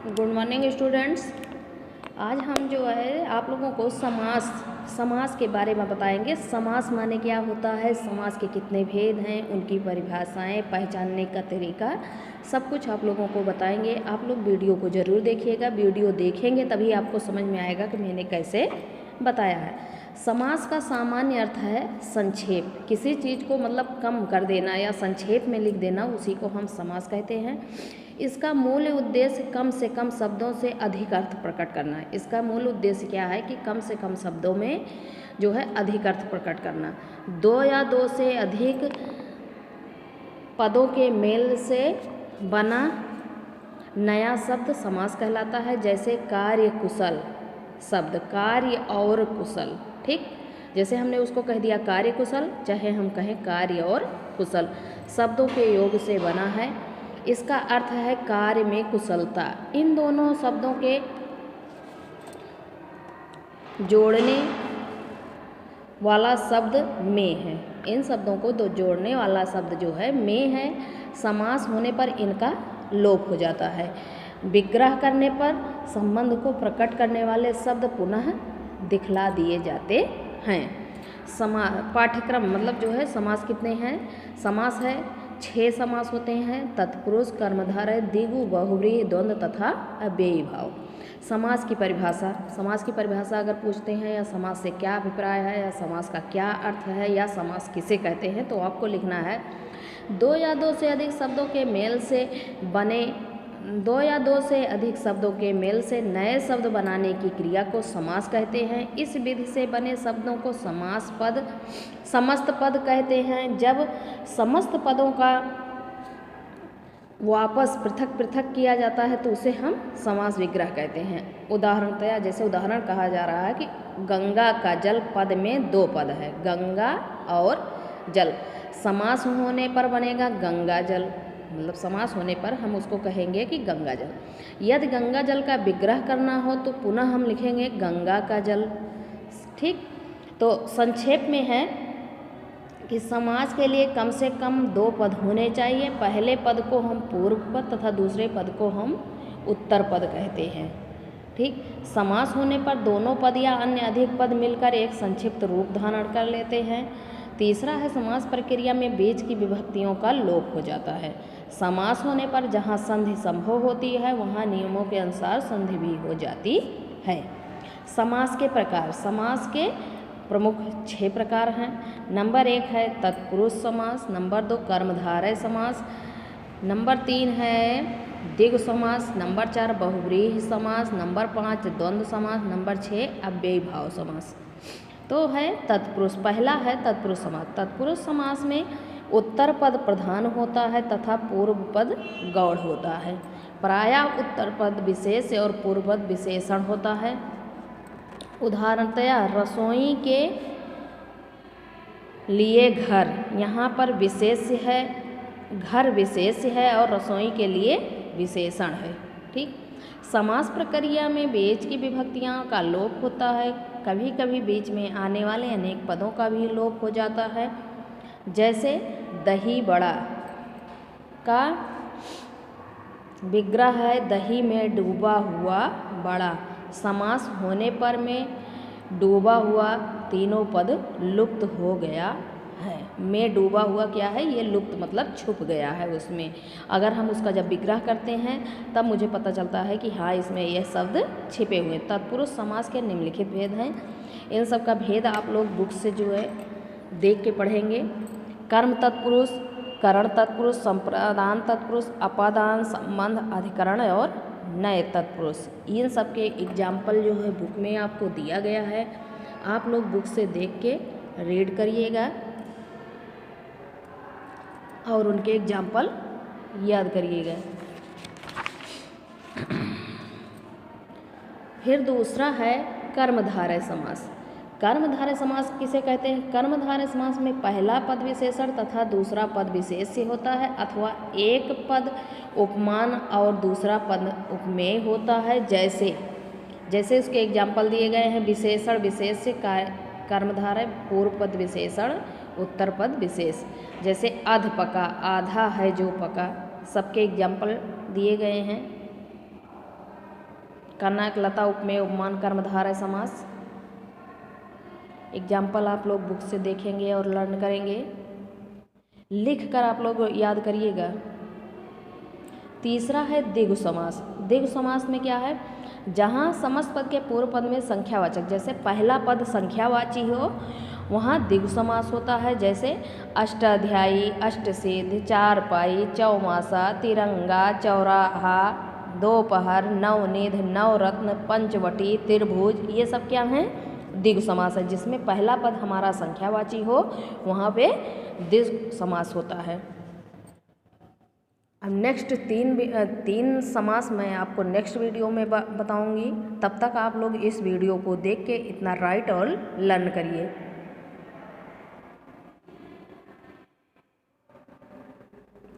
Good morning students. आज हम जो है आप लोगों को समास के बारे में बताएंगे। समास माने क्या होता है, समास के कितने भेद हैं, उनकी परिभाषाएं, पहचानने का तरीका, सब कुछ आप लोगों को बताएंगे। आप लोग वीडियो को ज़रूर देखिएगा। वीडियो देखेंगे तभी आपको समझ में आएगा कि मैंने कैसे बताया है। समास का सामान्य अर्थ है संक्षेप, किसी चीज़ को मतलब कम कर देना या संक्षेप में लिख देना, उसी को हम समास कहते हैं। इसका मूल उद्देश्य कम से कम शब्दों से अधिक अर्थ प्रकट करना है। इसका मूल उद्देश्य क्या है कि कम से कम शब्दों में जो है अधिक अर्थ प्रकट करना। दो या दो से अधिक पदों के मेल से बना नया शब्द समास कहलाता है। जैसे कार्य कुशल शब्द, कार्य और कुशल, ठीक। जैसे हमने उसको कह दिया कार्य कुशल, चाहे हम कहें कार्य और कुशल, शब्दों के योग से बना है। इसका अर्थ है कार्य में कुशलता। इन दोनों शब्दों के जोड़ने वाला शब्द में है। इन शब्दों को दो जोड़ने वाला शब्द जो है में है। समास होने पर इनका लोप हो जाता है। विग्रह करने पर संबंध को प्रकट करने वाले शब्द पुनः दिखला दिए जाते हैं। पाठ्यक्रम मतलब जो है समास कितने हैं? समास है 6 समास होते हैं। तत्पुरुष, कर्मधारय, द्विगु, बहुव्रीहि, द्वंद्व तथा अव्ययी भाव। समास की परिभाषा अगर पूछते हैं या समास से क्या अभिप्राय है या समास का क्या अर्थ है या समास किसे कहते हैं, तो आपको लिखना है दो या दो से अधिक शब्दों के मेल से नए शब्द बनाने की क्रिया को समास कहते हैं। इस विधि से बने शब्दों को समस्त पद कहते हैं। जब समस्त पदों का वापस पृथक पृथक किया जाता है तो उसे हम समास विग्रह कहते हैं। उदाहरणतया जैसे उदाहरण कहा जा रहा है कि गंगा का जल पद में 2 पद है, गंगा और जल। समास होने पर बनेगा गंगा जल, मतलब समास होने पर हम उसको कहेंगे कि गंगा जल। यदि गंगा जल का विग्रह करना हो तो पुनः हम लिखेंगे गंगा का जल, ठीक। तो संक्षेप में है कि समास के लिए कम से कम 2 पद होने चाहिए। पहले पद को हम पूर्व पद तथा दूसरे पद को हम उत्तर पद कहते हैं, ठीक। समास होने पर दोनों पद या अन्य अधिक पद मिलकर एक संक्षिप्त रूप धारण कर लेते हैं। तीसरा है समास प्रक्रिया में बीच की विभक्तियों का लोप हो जाता है। समास होने पर जहाँ संधि संभव होती है वहाँ नियमों के अनुसार संधि भी हो जाती है। समास के प्रकार, समास के प्रमुख 6 प्रकार हैं। नंबर 1 है तत्पुरुष समास, नंबर 2 कर्मधारय समास, नंबर 3 है द्विगु समास, नंबर 4 बहुव्रीहि समास, नंबर 5 द्वंद्व समास, नंबर 6 अव्ययी भाव समास। तो है तत्पुरुष, पहला है तत्पुरुष समास। तत्पुरुष समास में उत्तर पद प्रधान होता है तथा पूर्व पद गौड़ होता है। प्रायः उत्तर पद विशेष और पूर्व पद विशेषण होता है। उदाहरणतया रसोई के लिए घर, यहाँ पर विशेष्य है, घर विशेष्य है और रसोई के लिए विशेषण है, ठीक। समास प्रक्रिया में बीच की विभक्तियाँ का लोप होता है। कभी कभी बीच में आने वाले अनेक पदों का भी लोप हो जाता है। जैसे दही बड़ा का विग्रह है दही में डूबा हुआ बड़ा। समास होने पर में डूबा हुआ तीनों पद लुप्त हो गया है। में डूबा हुआ क्या है, ये लुप्त मतलब छुप गया है उसमें। अगर हम उसका जब विग्रह करते हैं तब मुझे पता चलता है कि हाँ इसमें यह शब्द छिपे हुए। तत्पुरुष समास के निम्नलिखित भेद हैं। इन सब का भेद आप लोग बुक से जो है देख के पढ़ेंगे। कर्म तत्पुरुष, करण तत्पुरुष, संप्रदान तत्पुरुष, अपादान, संबंध, अधिकरण और नए तत्पुरुष। इन सब के एग्जाम्पल जो है बुक में आपको दिया गया है। आप लोग बुक से देख के रीड करिएगा और उनके एग्जाम्पल याद करिएगा। फिर दूसरा है कर्मधारय समास। कर्मधारय समास किसे कहते हैं? कर्मधारय समास में पहला पद विशेषण तथा दूसरा पद विशेष्य होता है, अथवा एक पद उपमान और दूसरा पद उपमेय होता है। जैसे इसके एग्जाम्पल दिए गए हैं। विशेषण विशेष्य कर्मधारय, पूर्व पद विशेषण, उत्तर पद विशेष। जैसे अध पका, आधा है जो पका, सबके एग्जाम्पल दिए गए हैं। कनक लता उपमेय उपमान कर्मधारय समास। एग्जाम्पल आप लोग बुक से देखेंगे और लर्न करेंगे, लिख कर आप लोग याद करिएगा। तीसरा है द्विगु समास। द्विगु समास में क्या है, जहाँ समस्त पद के पूर्व पद में संख्यावाचक, जैसे पहला पद संख्यावाची हो वहाँ द्विगु समास होता है। जैसे अष्टाध्यायी, अष्टसिद्ध, चारपाई, चौमासा, तिरंगा, चौराहा, दोपहर, नवनिध, नवरत्न, पंचवटी, त्रिभुज, ये सब क्या हैं, द्विगु समास है। जिसमें पहला पद हमारा संख्यावाची हो वहाँ पे द्विगु समास होता है। अब नेक्स्ट तीन समास मैं आपको नेक्स्ट वीडियो में बताऊंगी। तब तक आप लोग इस वीडियो को देख के इतना राइट और लर्न करिए।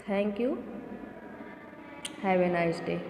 Thank you, have a nice day.